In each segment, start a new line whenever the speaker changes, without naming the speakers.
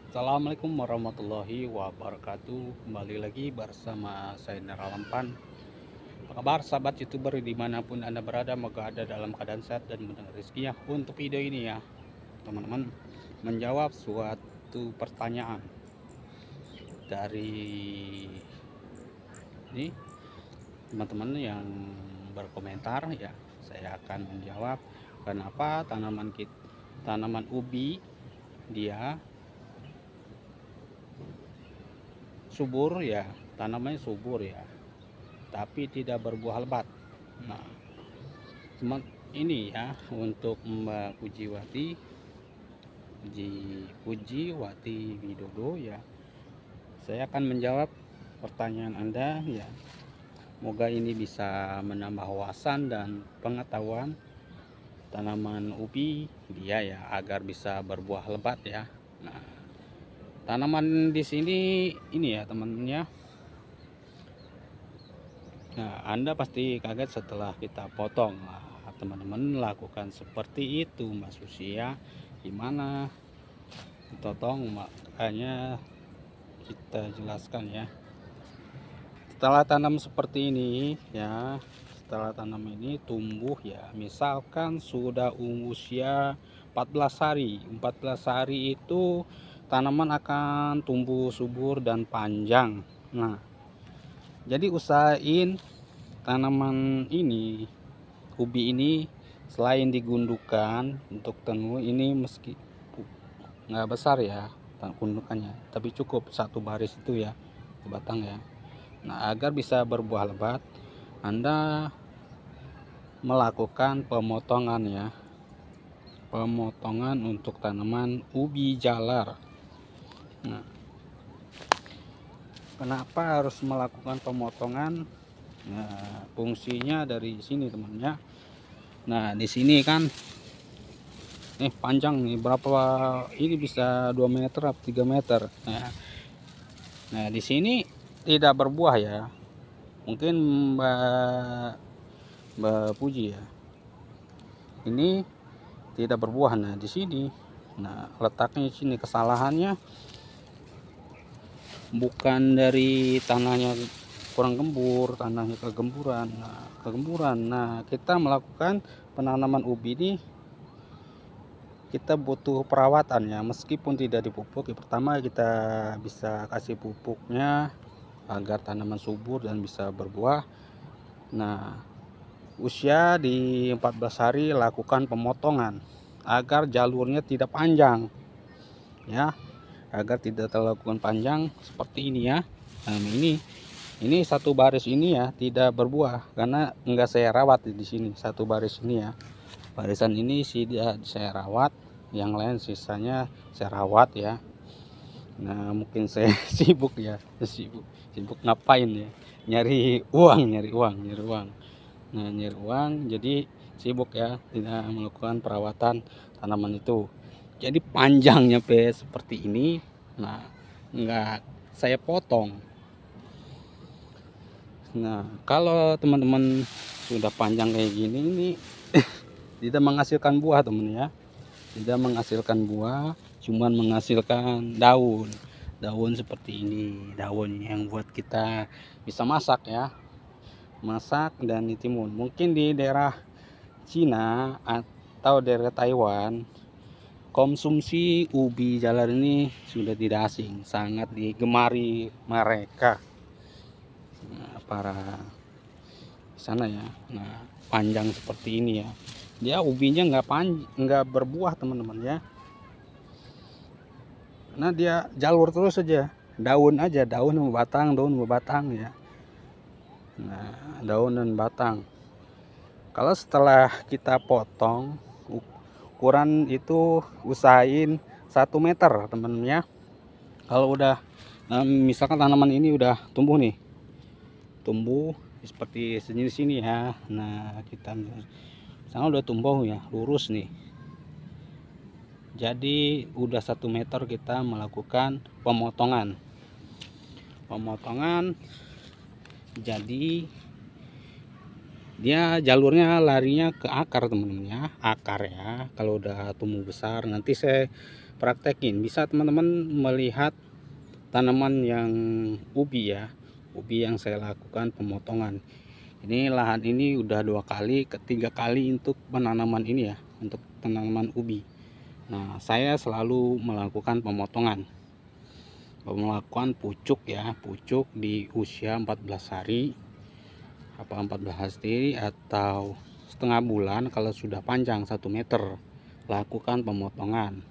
Assalamualaikum warahmatullahi wabarakatuh. Kembali lagi bersama saya Nera Lampan. Apa kabar sahabat youtuber dimanapun anda berada, moga ada dalam keadaan sehat dan mendengar rezekinya. Untuk video ini ya teman-teman, menjawab suatu pertanyaan dari ini teman-teman yang berkomentar ya. Saya akan menjawab kenapa tanaman ubi dia subur ya, tanamannya subur ya, tapi tidak berbuah lebat. Nah, teman ini ya untuk Mbak Pujiwati Widodo ya. Saya akan menjawab pertanyaan Anda ya. Semoga ini bisa menambah wawasan dan pengetahuan tanaman ubi dia ya agar bisa berbuah lebat ya. Nah, tanaman di sini ini ya teman-teman ya. Nah, Anda pasti kaget setelah kita potong. Nah, teman-teman lakukan seperti itu Mbak Susi ya. Gimana potong, makanya kita jelaskan ya. Setelah tanam seperti ini ya, setelah tanam ini tumbuh ya, misalkan sudah usia 14 hari. 14 hari itu tanaman akan tumbuh subur dan panjang. Nah, jadi usahain tanaman ini, ubi ini, selain digundukan untuk tenun ini, meski nggak besar ya gundukannya, tapi cukup satu baris itu ya batang ya. Nah, agar bisa berbuah lebat, Anda melakukan pemotongan ya, pemotongan untuk tanaman ubi jalar. Nah, kenapa harus melakukan pemotongan? Nah, fungsinya dari sini temannya. Nah, di sini kan panjang nih, berapa ini, bisa 2 meter atau 3 meter. Nah, di sini tidak berbuah ya. Mungkin Mbak Puji ya. Ini tidak berbuah. Nah, di sini. Nah, letaknya di sini kesalahannya bukan dari tanahnya kurang gembur, tanahnya kegemburan. Nah, kita melakukan penanaman ubi ini, kita butuh perawatan ya, meskipun tidak dipupuk. Pertama kita bisa kasih pupuknya agar tanaman subur dan bisa berbuah. Nah, usia di 14 hari lakukan pemotongan agar jalurnya tidak panjang ya, agar tidak terlalu panjang seperti ini ya. Nah, ini satu baris ini ya tidak berbuah karena enggak saya rawat di sini. Satu baris ini ya, barisan ini tidak saya rawat, yang lain sisanya saya rawat ya. Nah, mungkin saya sibuk ya, sibuk ngapain ya, nyari uang. Nah, nyari uang, jadi sibuk ya, tidak melakukan perawatan tanaman itu. Jadi panjangnya seperti ini. Nah, enggak saya potong. Nah, kalau teman-teman sudah panjang kayak gini, ini tidak menghasilkan buah teman ya, tidak menghasilkan buah, cuman menghasilkan daun seperti ini, daun yang buat kita bisa masak ya, masak dan ditimun. Mungkin di daerah Cina atau daerah Taiwan, konsumsi ubi jalar ini sudah tidak asing, sangat digemari mereka. Nah, para sana ya. Nah, panjang seperti ini ya, dia ubinya nggak berbuah teman-teman ya, karena dia jalur terus saja, daun aja, daun sama batang ya. Nah, daun dan batang. Kalau setelah kita potong, ukuran itu usahain 1 meter teman-teman ya. Kalau udah misalkan tanaman ini udah tumbuh nih, tumbuh seperti sini ya. Nah, kita misalnya udah tumbuh ya, lurus nih, jadi udah 1 meter kita melakukan pemotongan. Jadi dia jalurnya larinya ke akar teman-teman ya, akar ya. Kalau udah tumbuh besar nanti saya praktekin, bisa teman-teman melihat tanaman yang ubi ya, ubi yang saya lakukan pemotongan. Ini lahan ini udah 2 kali, ketiga kali untuk penanaman ini ya, untuk tanaman ubi. Nah, saya selalu melakukan pemotongan, melakukan pucuk ya, pucuk di usia 14 hari, apa 14 hari atau setengah bulan. Kalau sudah panjang 1 meter, lakukan pemotongan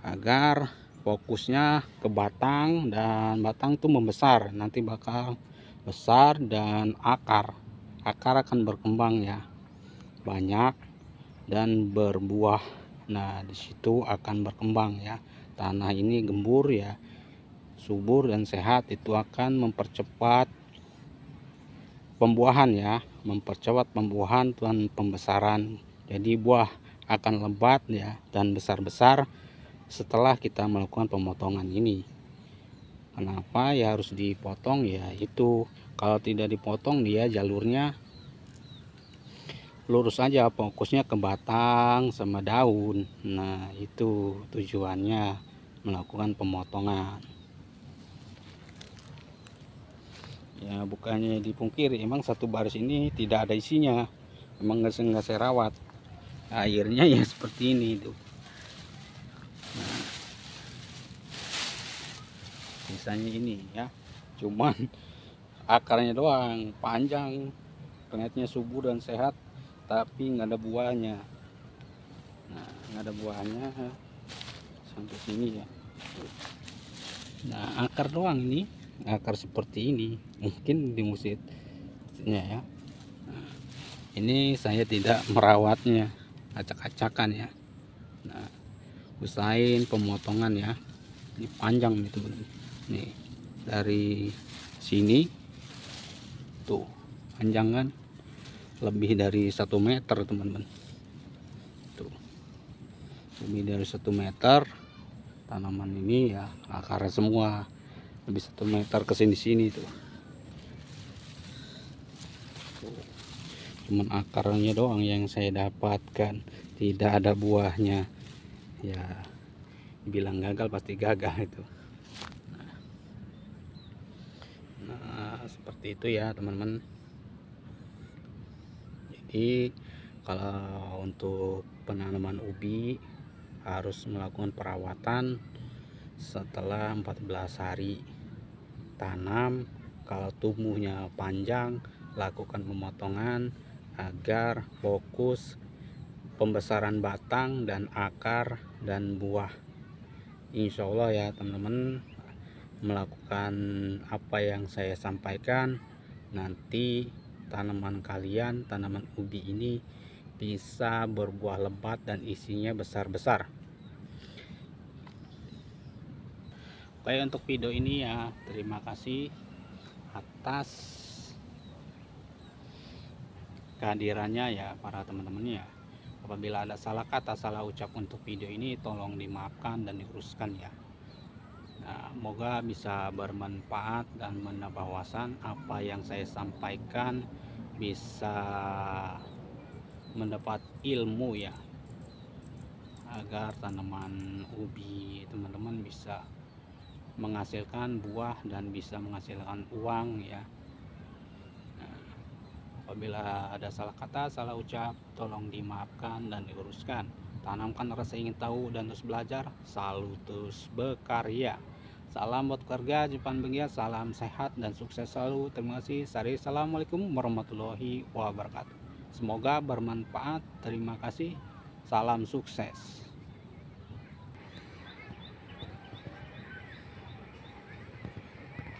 agar fokusnya ke batang, dan batang tuh membesar, nanti bakal besar, dan akar akan berkembang ya, banyak dan berbuah. Nah, disitu akan berkembang ya. Tanah ini gembur ya, subur dan sehat, itu akan mempercepat pembuahan ya, mempercepat pembuahan dan pembesaran. Jadi buah akan lebat ya dan besar-besar setelah kita melakukan pemotongan ini. Kenapa ya harus dipotong ya, itu kalau tidak dipotong dia jalurnya lurus aja, fokusnya ke batang sama daun. Nah, itu tujuannya melakukan pemotongan ya. Bukannya dipungkiri, emang satu baris ini tidak ada isinya, emang nggak saya rawat, akhirnya ya seperti ini tuh. Nah, misalnya ini ya, cuman akarnya doang panjang, kelihatannya subur dan sehat, tapi nggak ada buahnya. Nah, nggak ada buahnya sampai sini ya. Nah, akar doang ini, akar seperti ini, mungkin di musiknya ya. Nah, ini saya tidak merawatnya, acak-acakan ya. Nah, usahain pemotongan ya, ini panjang nih teman, nih dari sini tuh panjang kan, lebih dari 1 meter teman-teman, tuh lebih dari 1 meter. Tanaman ini ya akarnya semua lebih 1 meter ke sini tuh. Cuman akarnya doang yang saya dapatkan, tidak ada buahnya ya. Bilang gagal pasti gagal itu. Nah, seperti itu ya teman-teman. Jadi kalau untuk penanaman ubi harus melakukan perawatan setelah 14 hari tanam. Kalau tumbuhnya panjang, lakukan pemotongan agar fokus pembesaran batang dan akar dan buah. Insya Allah ya teman-teman, melakukan apa yang saya sampaikan, nanti tanaman kalian, tanaman ubi ini bisa berbuah lebat dan isinya besar-besar. Oke, untuk video ini ya, terima kasih atas kehadirannya ya para teman-teman ya. Apabila ada salah kata, salah ucap untuk video ini, tolong dimaafkan dan diluruskan ya. Nah, semoga bisa bermanfaat dan menambah wawasan apa yang saya sampaikan, bisa mendapat ilmu ya, agar tanaman ubi teman-teman bisa menghasilkan buah dan bisa menghasilkan uang ya. Nah, apabila ada salah kata, salah ucap, tolong dimaafkan dan diluruskan. Tanamkan rasa ingin tahu dan terus belajar, selalu terus berkarya. Salam buat keluarga Jepang Bengia, salam sehat dan sukses selalu. Terima kasih. Assalamualaikum warahmatullahi wabarakatuh. Semoga bermanfaat. Terima kasih. Salam sukses.